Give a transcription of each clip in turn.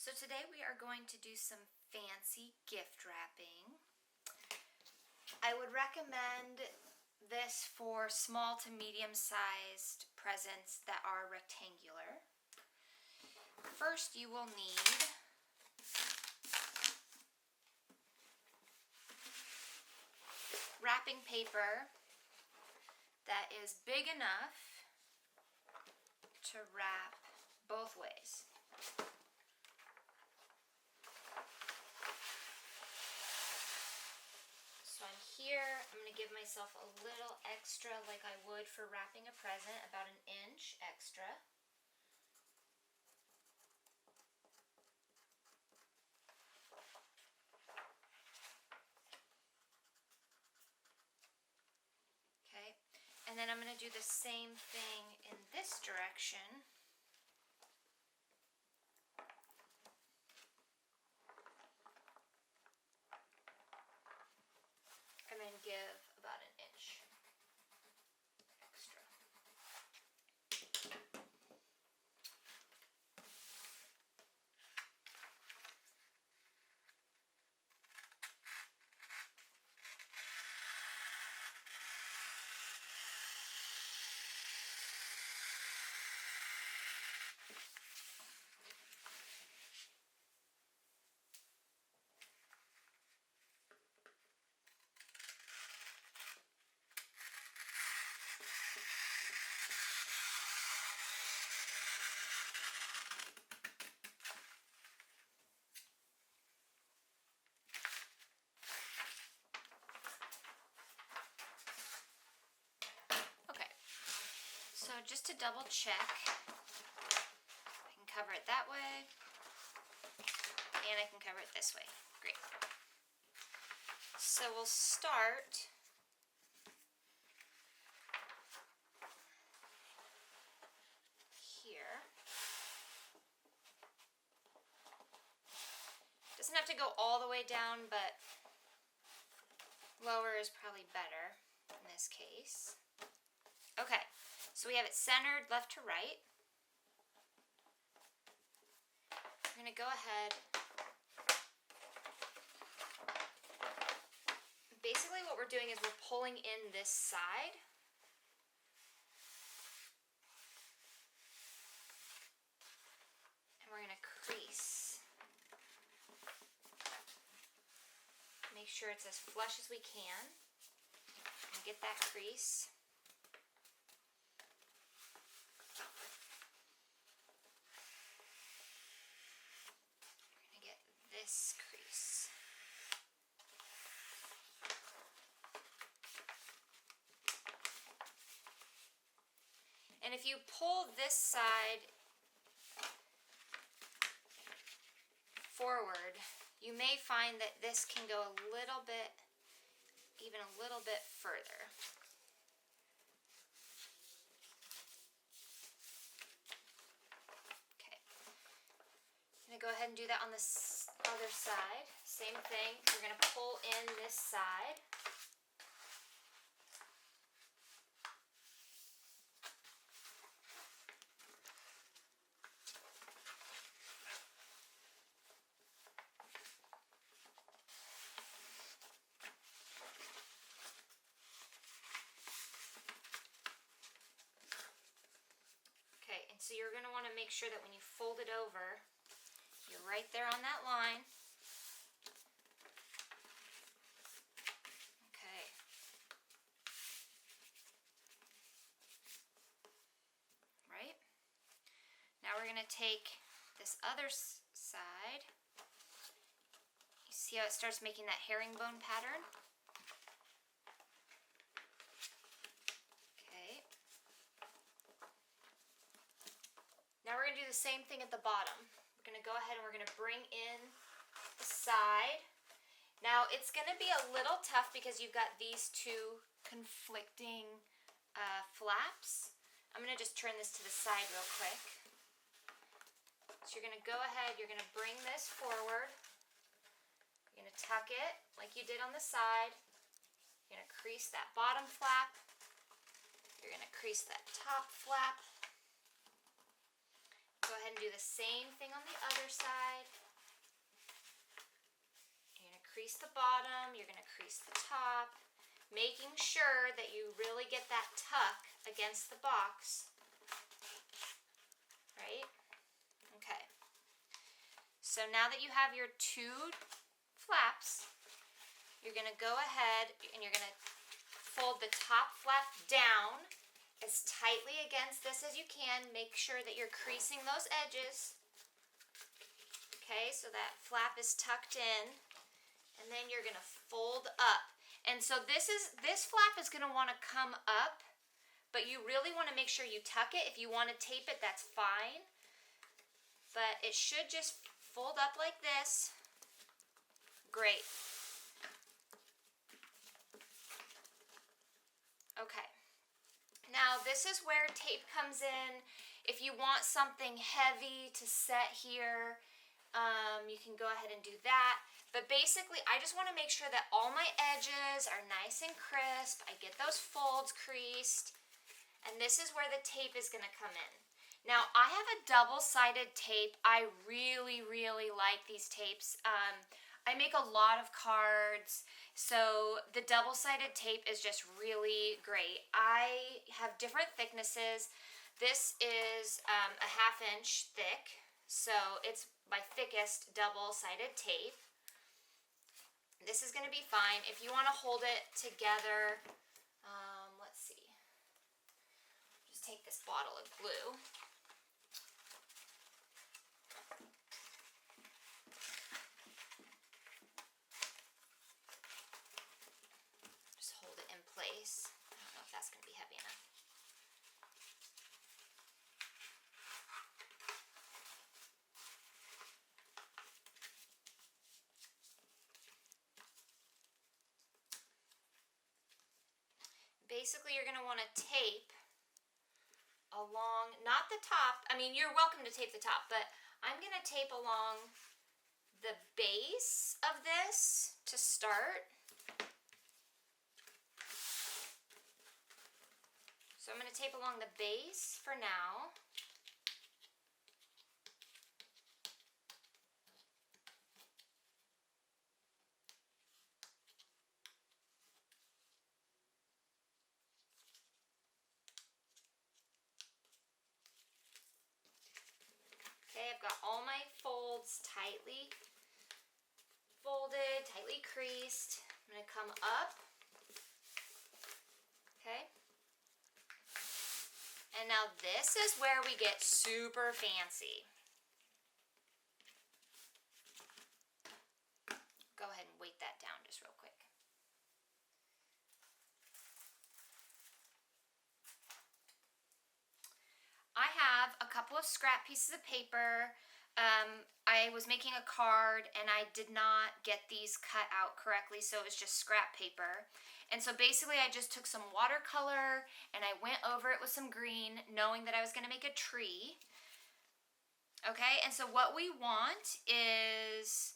So today we are going to do some fancy gift wrapping. I would recommend this for small to medium-sized presents that are rectangular. First, you will need wrapping paper that is big enough to wrap both ways. So I'm here, I'm going to give myself a little extra like I would for wrapping a present, about an inch extra. Okay, and then I'm going to do the same thing in this direction. And then give about an inch extra. So just to double check, I can cover it that way, and I can cover it this way. Great. So we'll start here. Doesn't have to go all the way down, but lower is probably better in this case. Okay. So we have it centered left to right. I'm going to go ahead. Basically what we're doing is we're pulling in this side. And we're going to crease. Make sure it's as flush as we can. And get that crease. This crease. And if you pull this side forward, you may find that this can go a little bit, even a little bit further. Okay. I'm going to go ahead and do that on this other side. Same thing, we're going to pull in this side. Okay, and so you're going to want to make sure that when you fold it over, you're right there on that line. Okay. Right? Now we're going to take this other side. You see how it starts making that herringbone pattern? Okay. Now we're going to do the same thing at the bottom. We're going to go ahead and we're going to bring in the side. Now it's going to be a little tough because you've got these two conflicting flaps. I'm going to just turn this to the side real quick. So you're going to go ahead, you're going to bring this forward. You're going to tuck it like you did on the side. You're going to crease that bottom flap. You're going to crease that top flap. Go ahead and do the same thing on the other side. You're going to crease the bottom, you're going to crease the top, making sure that you really get that tuck against the box, right? Okay. So now that you have your two flaps, you're going to go ahead and you're going to fold the top flap down as tightly against this as you can. Make sure that you're creasing those edges. Okay, so that flap is tucked in, and then you're going to fold up. And so this flap is going to want to come up, but you really want to make sure you tuck it. If you want to tape it, that's fine. But it should just fold up like this. Great. Okay. Now this is where tape comes in. If you want something heavy to set here, you can go ahead and do that. But basically, I just want to make sure that all my edges are nice and crisp. I get those folds creased. And this is where the tape is going to come in. Now, I have a double-sided tape. I really, really like these tapes. I make a lot of cards, so the double-sided tape is just really great. I have different thicknesses. This is a 1/2 inch thick, so it's my thickest double-sided tape. This is going to be fine. If you want to hold it together, let's see. Just take this bottle of glue. Just hold it in place. I don't know if that's going to be heavy enough. Basically, you're going to want to tape along, not the top. I mean, you're welcome to tape the top, but I'm going to tape along the base of this to start. So I'm going to tape along the base for now. Okay, I've got all my folds tightly folded, tightly creased. I'm going to come up. Okay. And now this is where we get super fancy. Go ahead and weight that down just real quick. I have a couple of scrap pieces of paper. I was making a card and I did not get these cut out correctly, so it's just scrap paper. And so basically I just took some watercolor and I went over it with some green, knowing that I was going to make a tree. Okay, and so what we want is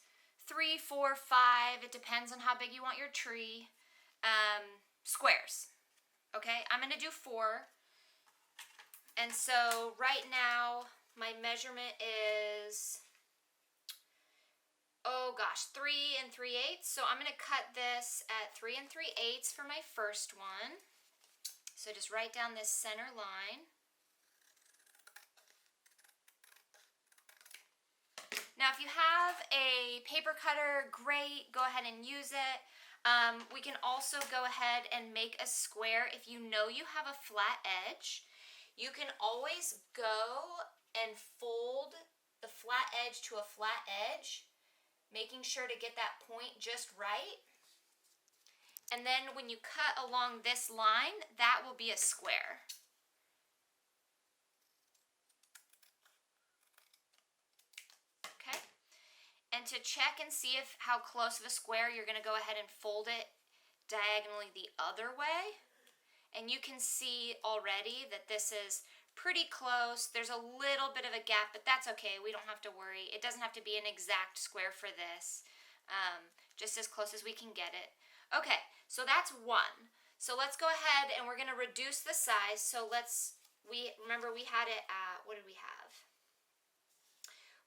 3, 4, 5, it depends on how big you want your tree, squares. Okay, I'm going to do 4. And so right now my measurement is, 3 3/8. So I'm going to cut this at 3 3/8 for my first one. So just write down this center line. Now if you have a paper cutter, great, go ahead and use it. We can also go ahead and make a square. If you know you have a flat edge, you can always go and fold the flat edge to a flat edge, making sure to get that point just right. And then when you cut along this line, that will be a square. Okay? And to check and see how close of a square, you're going to go ahead and fold it diagonally the other way. And you can see already that this is pretty close. There's a little bit of a gap, but that's okay. We don't have to worry. It doesn't have to be an exact square for this. Just as close as we can get it. Okay, so that's 1. So let's go ahead and we're going to reduce the size. So remember we had it at, what did we have?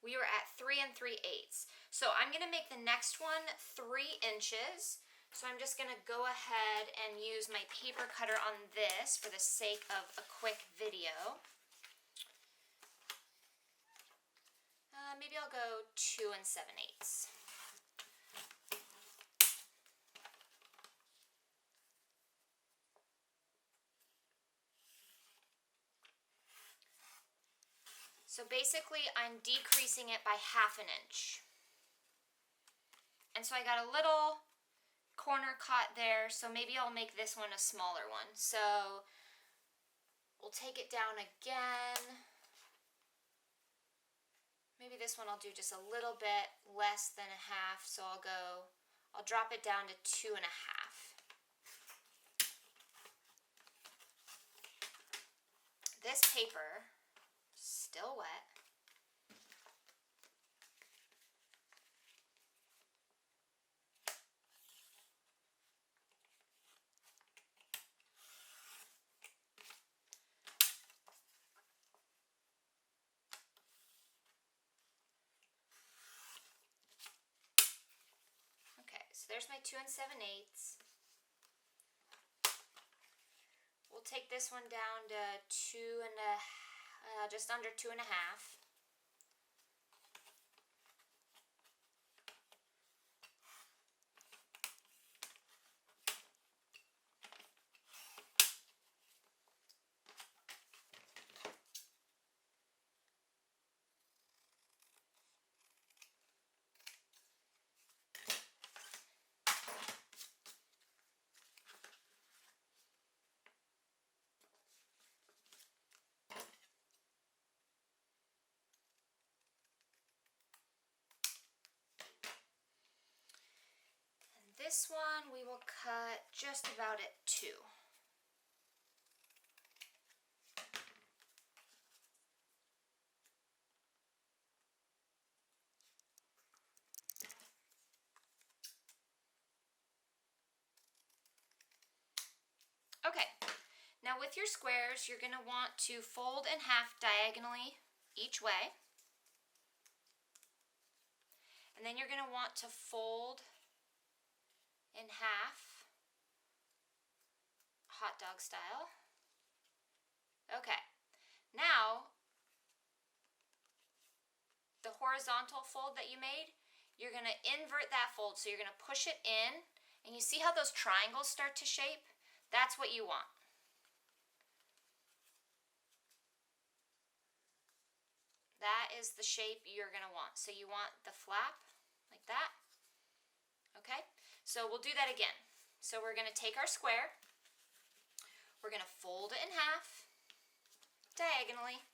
we were at 3 3/8. So I'm going to make the next one 3 inches. So I'm just going to go ahead and use my paper cutter on this for the sake of a quick video. Maybe I'll go 2 7/8. So basically I'm decreasing it by 1/2 inch. And so I got a little corner caught there, so maybe I'll make this one a smaller one. So we'll take it down again. Maybe this one I'll do just a little bit less than 1/2, so I'll drop it down to 2 1/2. This paper is still wet. Okay, so there's my 2 7/8. We'll take this one down to just under 2 1/2. This one we will cut just about at 2. Okay, now with your squares, you're going to want to fold in half diagonally each way. And then you're going to want to fold in half, hot dog style. Okay, now the horizontal fold that you made, you're going to invert that fold. So you're going to push it in, and you see how those triangles start to shape? That's what you want. That is the shape you're going to want. So you want the flap like that. Okay, so we'll do that again. So we're going to take our square, we're going to fold it in half diagonally,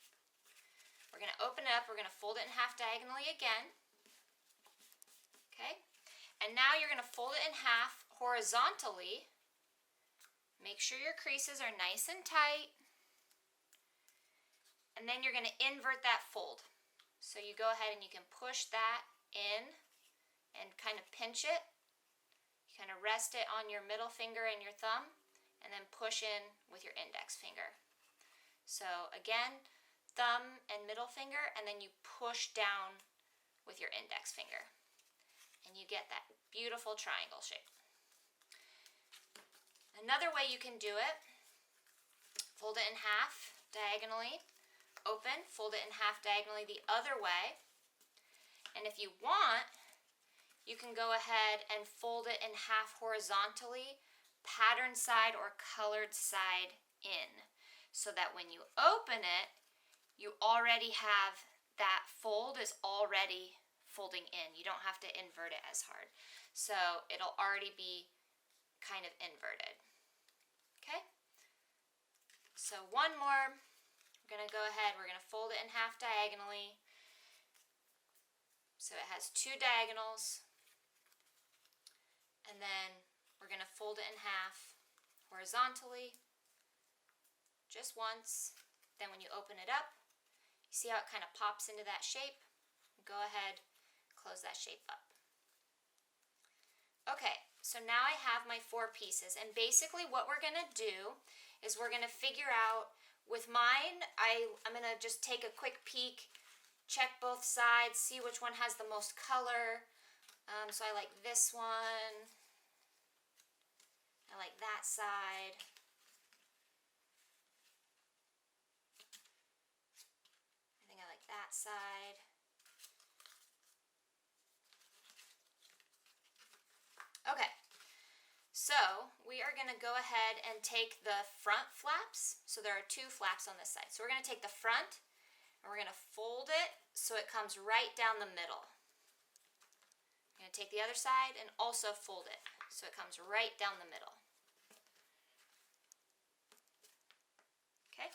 we're going to open it up, we're going to fold it in half diagonally again. Okay, and now you're going to fold it in half horizontally. Make sure your creases are nice and tight. And then you're going to invert that fold. So you go ahead and you can push that in and kind of pinch it. You kind of rest it on your middle finger and your thumb, and then push in with your index finger. So again, thumb and middle finger, and then you push down with your index finger. And you get that beautiful triangle shape. Another way you can do it, fold it in half diagonally, open, fold it in half diagonally the other way, and if you want, you can go ahead and fold it in half horizontally, pattern side or colored side in, so that when you open it, you already have that fold is already folding in. You don't have to invert it as hard. So it'll already be kind of inverted. Okay? So one more. We're going to go ahead, we're going to fold it in half diagonally. So it has 2 diagonals. And then we're going to fold it in half horizontally just once. Then when you open it up, you see how it kind of pops into that shape? Go ahead, close that shape up. Okay, so now I have my 4 pieces, and basically what we're going to do is we're going to figure out, with mine, I'm going to just take a quick peek check both sides, see which one has the most color. So I like this one. I like that side. I think I like that side. Okay, so we are going to go ahead and take the front flaps. So there are two flaps on this side. So we're going to take the front and we're going to fold it so it comes right down the middle. I'm going to take the other side and also fold it so it comes right down the middle. Okay.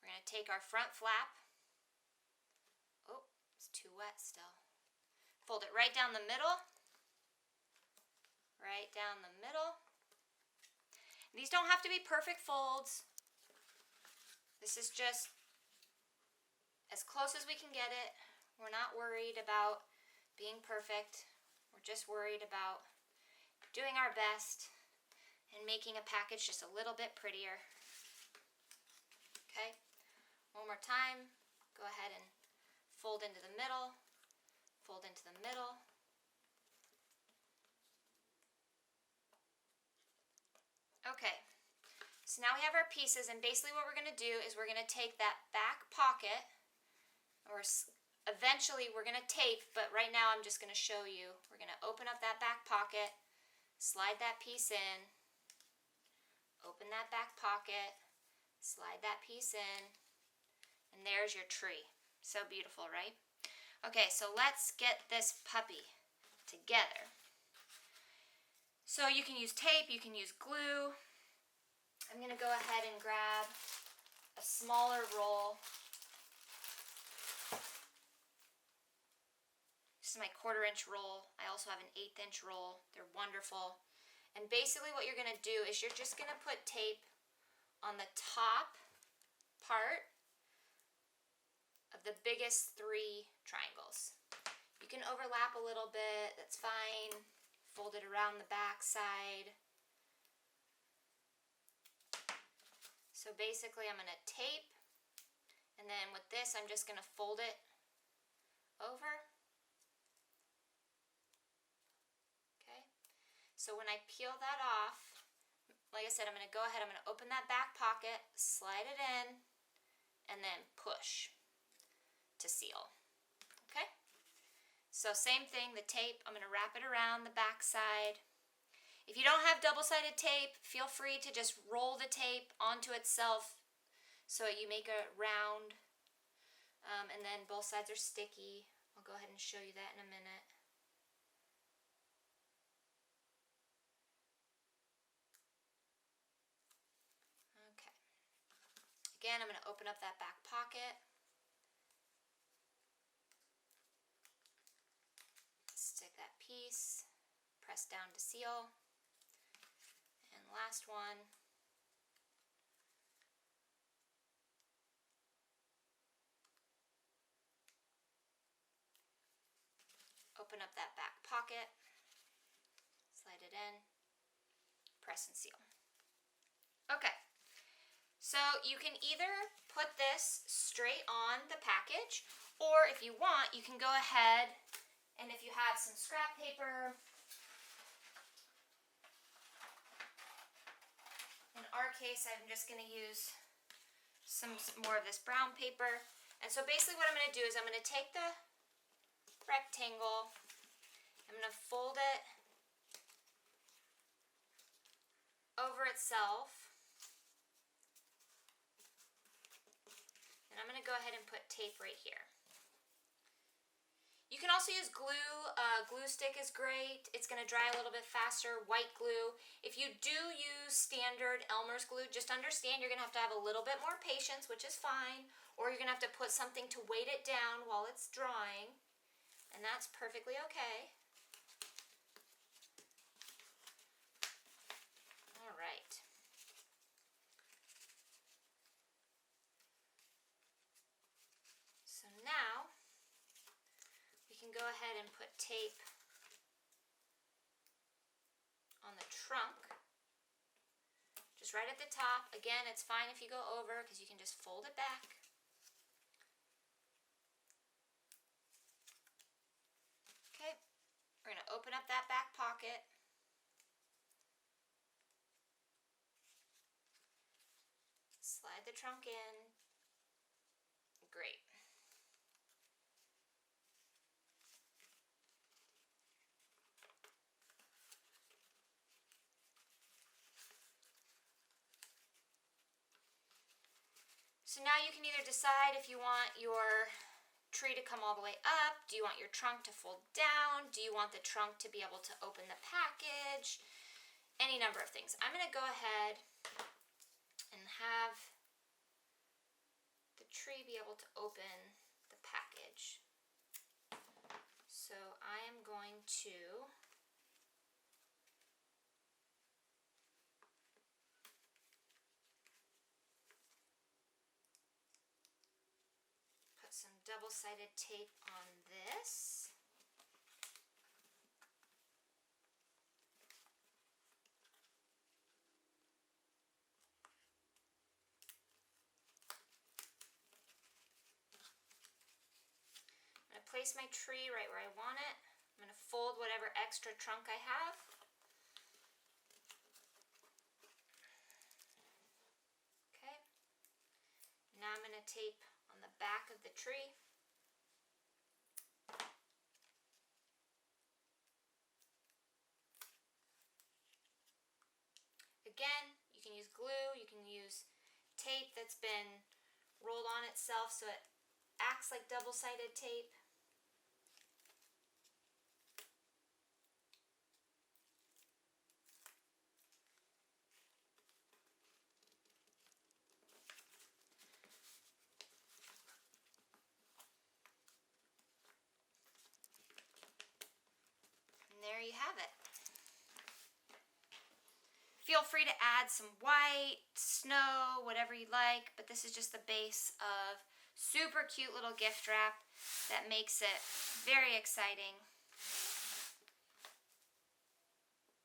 We're going to take our front flap. Oh, it's too wet still. Fold it right down the middle. Right down the middle. These don't have to be perfect folds. This is just as close as we can get it. We're not worried about being perfect. We're just worried about doing our best and making a package just a little bit prettier. Okay, one more time. Go ahead and fold into the middle, fold into the middle. Okay, so now we have our pieces, and basically what we're going to do is we're going to take that back pocket, or eventually we're going to tape, but right now I'm just going to show you. We're going to open up that back pocket, slide that piece in, open that back pocket, slide that piece in, and there's your tree. So beautiful, right? Okay, so let's get this puppy together. So you can use tape, you can use glue. I'm going to go ahead and grab a smaller roll. This is my 1/4-inch roll. I also have an 1/8-inch roll. They're wonderful. And basically what you're going to do is you're just going to put tape on the top part of the biggest 3 triangles. You can overlap a little bit, that's fine. Fold it around the back side. So basically I'm going to tape, and then with this I'm just going to fold it over. Okay, so when I peel that off, like I said, I'm going to go ahead, I'm going to open that back pocket, slide it in, and then push to seal. Okay, so same thing, the tape, I'm going to wrap it around the back side. If you don't have double-sided tape, feel free to just roll the tape onto itself so you make a round, and then both sides are sticky. I'll go ahead and show you that in a minute. Okay. Again, I'm going to open up that back pocket. Stick that piece, press down to seal. And last one. Open up that back pocket, slide it in, press and seal. Okay, so you can either put this straight on the package, or if you want, you can go ahead and if you have some scrap paper, in our case I'm just going to use some more of this brown paper. And so basically what I'm going to do is I'm going to take the rectangle, I'm going to fold it over itself, and I'm going to go ahead and put tape right here. You can also use glue. Glue stick is great. It's going to dry a little bit faster. White glue. If you do use standard Elmer's glue, just understand you're going to have a little bit more patience, which is fine, or you're going to have to put something to weight it down while it's drying, and that's perfectly okay. All right. So now we can go ahead and put tape on the trunk, just right at the top. Again, it's fine if you go over because you can just fold it back. slide the trunk in. Great. So now you can either decide if you want your tree to come all the way up. Do you want your trunk to fold down? Do you want the trunk to be able to open the package? Any number of things. I'm going to go ahead and have the tree be able to open the package. So I am going to put some double-sided tape on this. I'm going to place my tree right where I want it. I'm going to fold whatever extra trunk I have. Okay. Now I'm going to tape on the back of the tree. Again, you can use glue, you can use tape that's been rolled on itself so it acts like double-sided tape. And there you have it. Feel free to add some white, snow, whatever you like, but this is just the base of super cute little gift wrap that makes it very exciting.